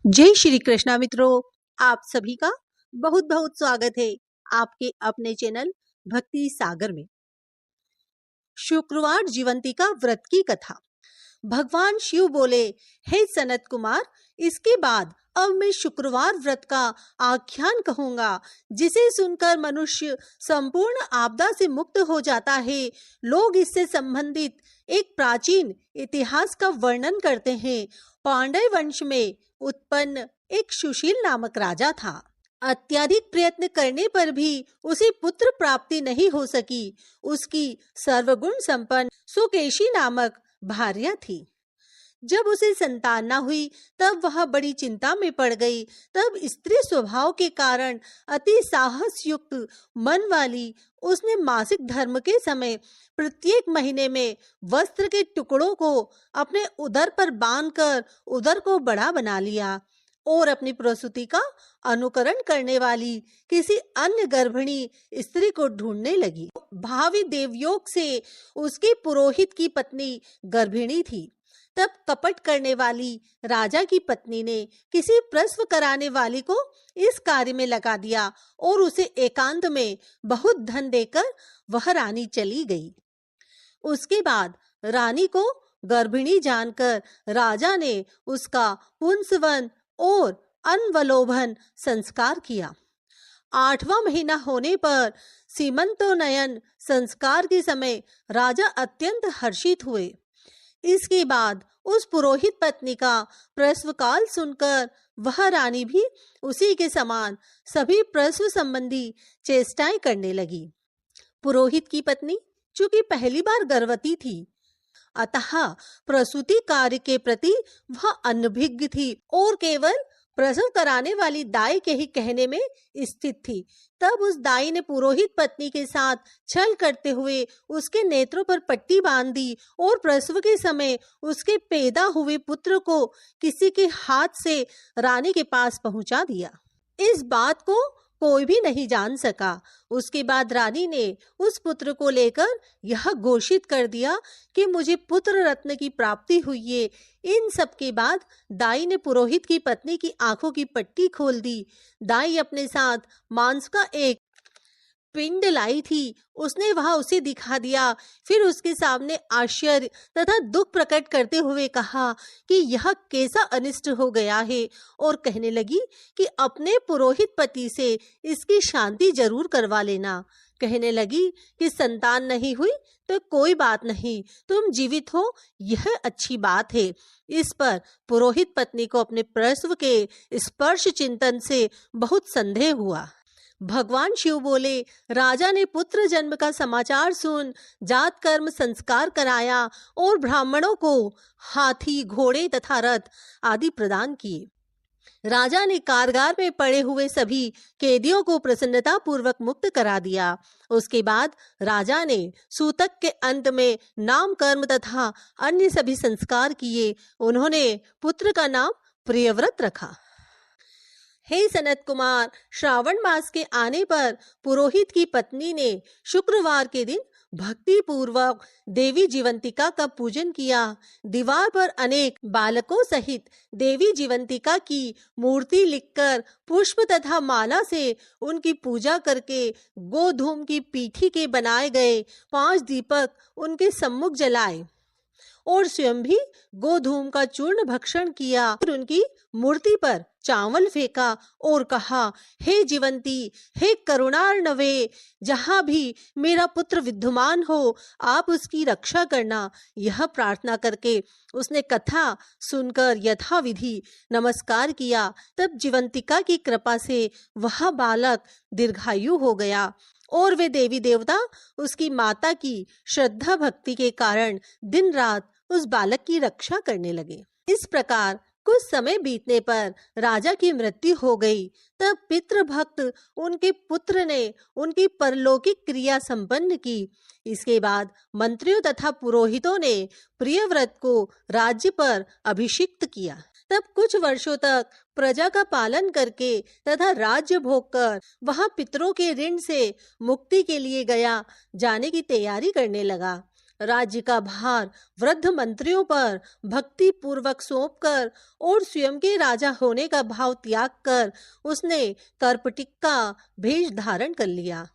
जय श्री कृष्णा मित्रों, आप सभी का बहुत बहुत स्वागत है आपके अपने चैनल भक्ति सागर में। शुक्रवार जीवंतिका व्रत की कथा। भगवान शिव बोले, हे सनत कुमार, इसके बाद अब मैं शुक्रवार व्रत का आख्यान कहूंगा, जिसे सुनकर मनुष्य संपूर्ण आपदा से मुक्त हो जाता है। लोग इससे संबंधित एक प्राचीन इतिहास का वर्णन करते हैं। पांड्य वंश में उत्पन्न एक सुशील नामक राजा था। अत्यधिक प्रयत्न करने पर भी उसे पुत्र प्राप्ति नहीं हो सकी। उसकी सर्वगुण संपन्न सुकेशी नामक भार्या थी। जब उसे संतान न हुई तब वह बड़ी चिंता में पड़ गई। तब स्त्री स्वभाव के कारण अति साहस युक्त मन वाली उसने मासिक धर्म के समय प्रत्येक महीने में वस्त्र के टुकड़ों को अपने उदर पर बांधकर उदर को बड़ा बना लिया और अपनी प्रसूति का अनुकरण करने वाली किसी अन्य गर्भिणी स्त्री को ढूंढने लगी। भावी देवयोग से उसकी पुरोहित की पत्नी गर्भिणी थी। तब कपट करने वाली राजा की पत्नी ने किसी प्रसव कराने वाली को इस कार्य में लगा दिया और उसे एकांत में बहुत धन देकर वह रानी चली गई। उसके बाद रानी को गर्भिणी जानकर राजा ने उसका पुंसवन और अनवलोभन संस्कार किया। 8वां महीना होने पर सीमंतोन्नयन संस्कार के समय राजा अत्यंत हर्षित हुए। इसके बाद उस पुरोहित पत्नी का प्रसव काल सुनकर वह रानी भी उसी के समान सभी प्रसव संबंधी चेष्टाएं करने लगी। पुरोहित की पत्नी चूंकि पहली बार गर्भवती थी, अतः प्रसूति कार्य के प्रति वह अनभिज्ञ थी और केवल प्रसव कराने वाली दाई के ही कहने में स्थित थी। तब उस दाई ने पुरोहित पत्नी के साथ छल करते हुए उसके नेत्रों पर पट्टी बांध दी और प्रसव के समय उसके पैदा हुए पुत्र को किसी के हाथ से रानी के पास पहुंचा दिया। इस बात को कोई भी नहीं जान सका। उसके बाद रानी ने उस पुत्र को लेकर यह घोषित कर दिया कि मुझे पुत्र रत्न की प्राप्ति हुई है। इन सब के बाद दाई ने पुरोहित की पत्नी की आंखों की पट्टी खोल दी। दाई अपने साथ मांस का एक पिंड लाई थी, उसने वह उसे दिखा दिया। फिर उसके सामने आश्चर्य तथा दुख प्रकट करते हुए कहा कि यह कैसा अनिष्ट हो गया है, और कहने लगी कि अपने पुरोहित पति से इसकी शांति जरूर करवा लेना। कहने लगी कि संतान नहीं हुई तो कोई बात नहीं, तुम जीवित हो यह अच्छी बात है। इस पर पुरोहित पत्नी को अपने प्रसव के स्पर्श चिंतन से बहुत संदेह हुआ। भगवान शिव बोले, राजा ने पुत्र जन्म का समाचार सुन जात कर्म संस्कार कराया और ब्राह्मणों को हाथी, घोड़े तथा रथ आदि प्रदान किए। राजा ने कारागार में पड़े हुए सभी कैदियों को प्रसन्नता पूर्वक मुक्त करा दिया। उसके बाद राजा ने सूतक के अंत में नाम कर्म तथा अन्य सभी संस्कार किए। उन्होंने पुत्र का नाम प्रियव्रत रखा। हे सनत कुमार, श्रावण मास के आने पर पुरोहित की पत्नी ने शुक्रवार के दिन भक्ति पूर्वक देवी जीवंतिका का पूजन किया। दीवार पर अनेक बालकों सहित देवी जीवंतिका की मूर्ति लिखकर पुष्प तथा माला से उनकी पूजा करके गोधूम की पीठी के बनाए गए 5 दीपक उनके सम्मुख जलाए और स्वयं भी गोधूम का चूर्ण भक्षण किया और उनकी मूर्ति पर चावल फेंका और कहा, हे जीवंती, हे करुणार्णवे, जहां भी मेरा पुत्र विद्यमान हो आप उसकी रक्षा करना। यह प्रार्थना करके उसने कथा सुनकर यथाविधि नमस्कार किया। तब जीवंतिका की कृपा से वह बालक दीर्घायु हो गया और वे देवी देवता उसकी माता की श्रद्धा भक्ति के कारण दिन रात उस बालक की रक्षा करने लगे। इस प्रकार कुछ समय बीतने पर राजा की मृत्यु हो गई। तब पितृभक्त उनके पुत्र ने उनकी परलौकिक क्रिया संपन्न की। इसके बाद मंत्रियों तथा पुरोहितों ने प्रियव्रत को राज्य पर अभिषिक्त किया। तब कुछ वर्षों तक प्रजा का पालन करके तथा राज्य भोग कर वह पितरों के ऋण से मुक्ति के लिए गया जाने की तैयारी करने लगा। राज्य का भार वृद्ध मंत्रियों पर भक्ति पूर्वक सौंपकर और स्वयं के राजा होने का भाव त्याग कर उसने कर्पटिक का भेष धारण कर लिया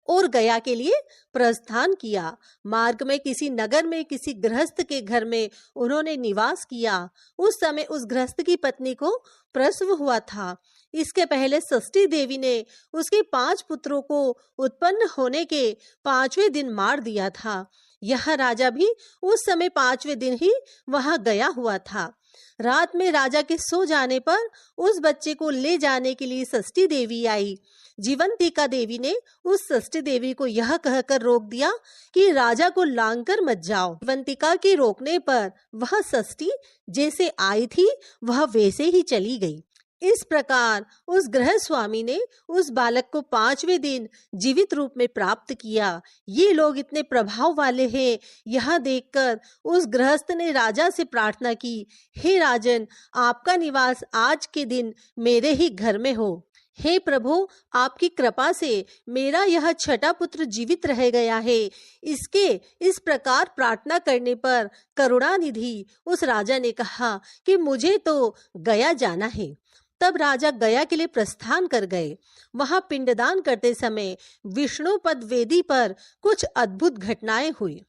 और गया के लिए प्रस्थान किया। मार्ग में किसी नगर में किसी गृहस्थ के घर में उन्होंने निवास किया। उस समय उस गृहस्थ की पत्नी को प्रसव हुआ था। इसके पहले षष्ठी देवी ने उसके 5 पुत्रों को उत्पन्न होने के 5वें दिन मार दिया था। यह राजा भी उस समय 5वें दिन ही वहां गया हुआ था। रात में राजा के सो जाने पर उस बच्चे को ले जाने के लिए षष्ठी देवी आई। जीवंतिका देवी ने उस षष्ठी देवी को यह कहकर रोक दिया कि राजा को लांघकर मत जाओ। जीवंतिका के रोकने पर वह षष्ठी जैसे आई थी वह वैसे ही चली गई। इस प्रकार उस गृह स्वामी ने उस बालक को 5वें दिन जीवित रूप में प्राप्त किया। ये लोग इतने प्रभाव वाले हैं, यह देखकर उस गृहस्थ ने राजा से प्रार्थना की, हे राजन, आपका निवास आज के दिन मेरे ही घर में हो। हे प्रभु, आपकी कृपा से मेरा यह छठा पुत्र जीवित रह गया है। इसके इस प्रकार प्रार्थना करने पर करुणानिधि उस राजा ने कहा कि मुझे तो गया जाना है। तब राजा गया के लिए प्रस्थान कर गए। वहां पिंडदान करते समय विष्णुपद वेदी पर कुछ अद्भुत घटनाएं हुई।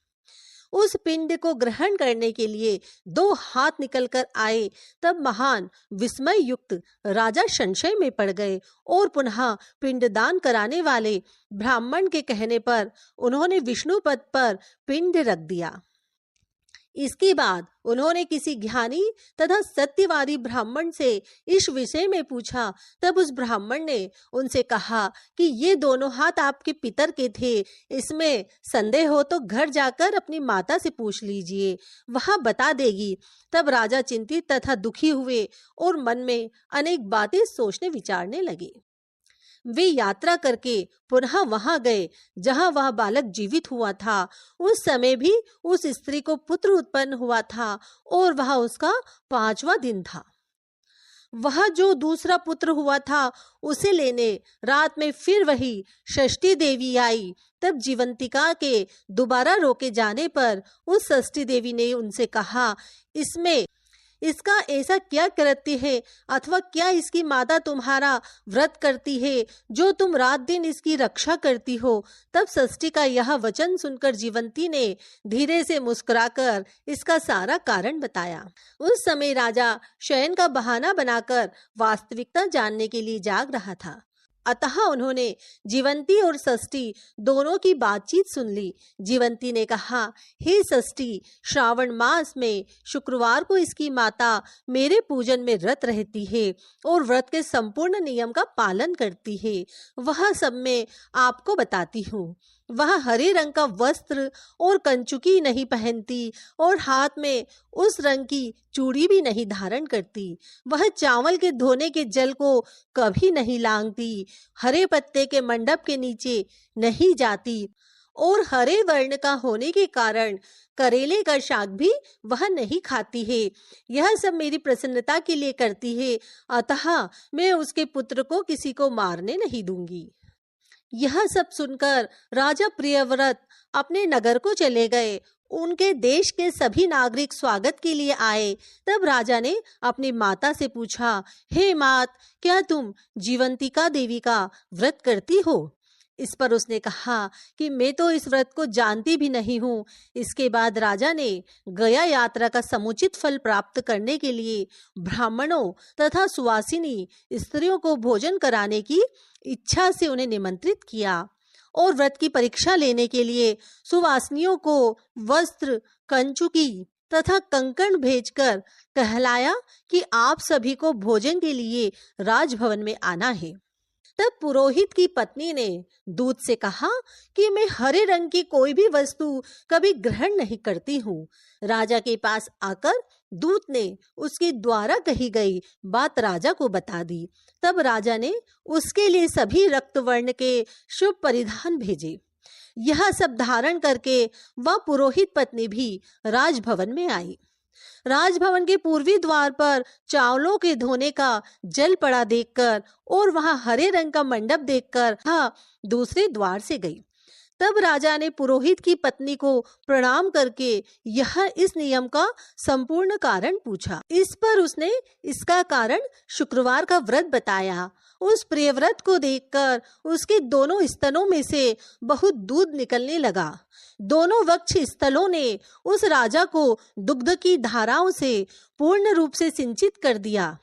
उस पिंड को ग्रहण करने के लिए 2 हाथ निकलकर आए। तब महान विस्मय युक्त राजा संशय में पड़ गए और पुनः पिंडदान कराने वाले ब्राह्मण के कहने पर उन्होंने विष्णुपद पर पिंड रख दिया। इसके बाद उन्होंने किसी ज्ञानी तथा सत्यवादी ब्राह्मण से इस विषय में पूछा। तब उस ब्राह्मण ने उनसे कहा कि ये दोनों हाथ आपके पितर के थे। इसमें संदेह हो तो घर जाकर अपनी माता से पूछ लीजिए, वह बता देगी। तब राजा चिंतित तथा दुखी हुए और मन में अनेक बातें सोचने विचारने लगे। वे यात्रा करके पुनः वहां गए जहां वह बालक जीवित हुआ था। उस समय भी उस स्त्री को पुत्र उत्पन्न हुआ था और वह उसका 5वां दिन था। वह जो दूसरा पुत्र हुआ था उसे लेने रात में फिर वही षष्ठी देवी आई। तब जीवंतिका के दोबारा रोके जाने पर उस षष्ठी देवी ने उनसे कहा, इसका ऐसा क्या करती है अथवा क्या इसकी माता तुम्हारा व्रत करती है जो तुम रात दिन इसकी रक्षा करती हो। तब षष्ठी का यह वचन सुनकर जीवंती ने धीरे से मुस्कुराकर इसका सारा कारण बताया। उस समय राजा शयन का बहाना बनाकर वास्तविकता जानने के लिए जाग रहा था। अतः उन्होंने जीवंती और षष्ठी दोनों की बातचीत सुन ली। जीवंती ने कहा, हे षष्ठी, श्रावण मास में शुक्रवार को इसकी माता मेरे पूजन में रत रहती है और व्रत के संपूर्ण नियम का पालन करती है। वह सब मैं आपको बताती हूँ। वह हरे रंग का वस्त्र और कंचुकी नहीं पहनती और हाथ में उस रंग की चूड़ी भी नहीं धारण करती। वह चावल के धोने के जल को कभी नहीं लांघती, हरे पत्ते के मंडप के नीचे नहीं जाती और हरे वर्ण का होने के कारण करेले का शाक भी वह नहीं खाती है। यह सब मेरी प्रसन्नता के लिए करती है, अतः मैं उसके पुत्र को किसी को मारने नहीं दूंगी। यह सब सुनकर राजा प्रियव्रत अपने नगर को चले गए। उनके देश के सभी नागरिक स्वागत के लिए आए। तब राजा ने अपनी माता से पूछा, हे मात, क्या तुम जीवंतिका देवी का व्रत करती हो? इस पर उसने कहा कि मैं तो इस व्रत को जानती भी नहीं हूँ। इसके बाद राजा ने गया यात्रा का समुचित फल प्राप्त करने के लिए ब्राह्मणों तथा सुवासिनी स्त्रियों को भोजन कराने की इच्छा से उन्हें निमंत्रित किया और व्रत की परीक्षा लेने के लिए सुवासिनियों को वस्त्र, कंचुकी तथा कंकण भेजकर कहलाया कि आप सभी को भोजन के लिए राजभवन में आना है। तब पुरोहित की पत्नी ने दूत से कहा कि मैं हरे रंग की कोई भी वस्तु कभी ग्रहण नहीं करती हूँ। राजा के पास आकर दूत ने उसके द्वारा कही गई बात राजा को बता दी। तब राजा ने उसके लिए सभी रक्त वर्ण के शुभ परिधान भेजे। यह सब धारण करके वह पुरोहित पत्नी भी राजभवन में आई। राजभवन के पूर्वी द्वार पर चावलों के धोने का जल पड़ा देखकर और वहां हरे रंग का मंडप देखकर दूसरे द्वार से गई। तब राजा ने पुरोहित की पत्नी को प्रणाम करके इस नियम का संपूर्ण कारण पूछा। इस पर उसने इसका कारण शुक्रवार का व्रत बताया। उस प्रियव्रत को देखकर उसके दोनों स्तनों में से बहुत दूध निकलने लगा। दोनों वक्ष स्थलों ने उस राजा को दुग्ध की धाराओं से पूर्ण रूप से सिंचित कर दिया।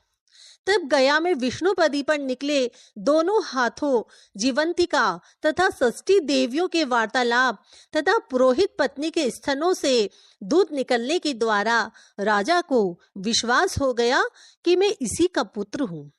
तब गया में विष्णुपदी पर निकले दोनों हाथों जीवंतिका तथा षष्ठी देवियों के वार्तालाप तथा पुरोहित पत्नी के स्तनों से दूध निकलने के द्वारा राजा को विश्वास हो गया कि मैं इसी का पुत्र हूँ।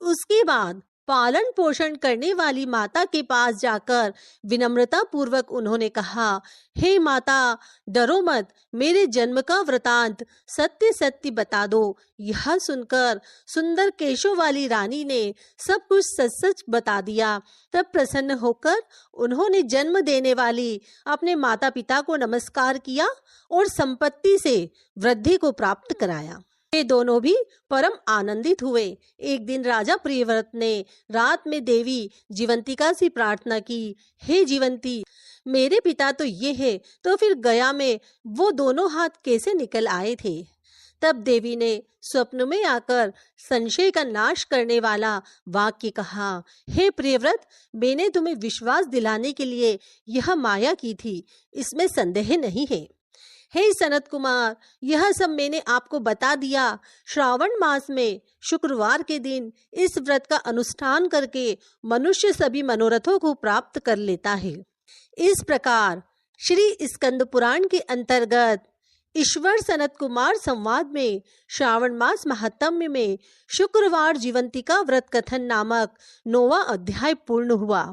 उसके बाद पालन पोषण करने वाली माता के पास जाकर विनम्रता पूर्वक उन्होंने कहा, हे माता, डरो मत, मेरे जन्म का वृतांत सत्य सत्य बता दो। यह सुनकर सुंदर केशों वाली रानी ने सब कुछ सच सच बता दिया। तब प्रसन्न होकर उन्होंने जन्म देने वाली अपने माता पिता को नमस्कार किया और संपत्ति से वृद्धि को प्राप्त कराया। ये दोनों भी परम आनंदित हुए। एक दिन राजा प्रियव्रत ने रात में देवी जीवंतिका से प्रार्थना की, हे जीवंती, मेरे पिता तो ये है, तो फिर गया में वो दोनों हाथ कैसे निकल आए थे? तब देवी ने स्वप्न में आकर संशय का नाश करने वाला वाक्य कहा, हे प्रियव्रत, मैंने तुम्हें विश्वास दिलाने के लिए यह माया की थी, इसमें संदेह नहीं है। हे सनत कुमार, यह सब मैंने आपको बता दिया। श्रावण मास में शुक्रवार के दिन इस व्रत का अनुष्ठान करके मनुष्य सभी मनोरथों को प्राप्त कर लेता है। इस प्रकार श्री स्कंद पुराण के अंतर्गत ईश्वर सनत कुमार संवाद में श्रावण मास महात्म्य में शुक्रवार जीवंतिका व्रत कथन नामक 9वां अध्याय पूर्ण हुआ।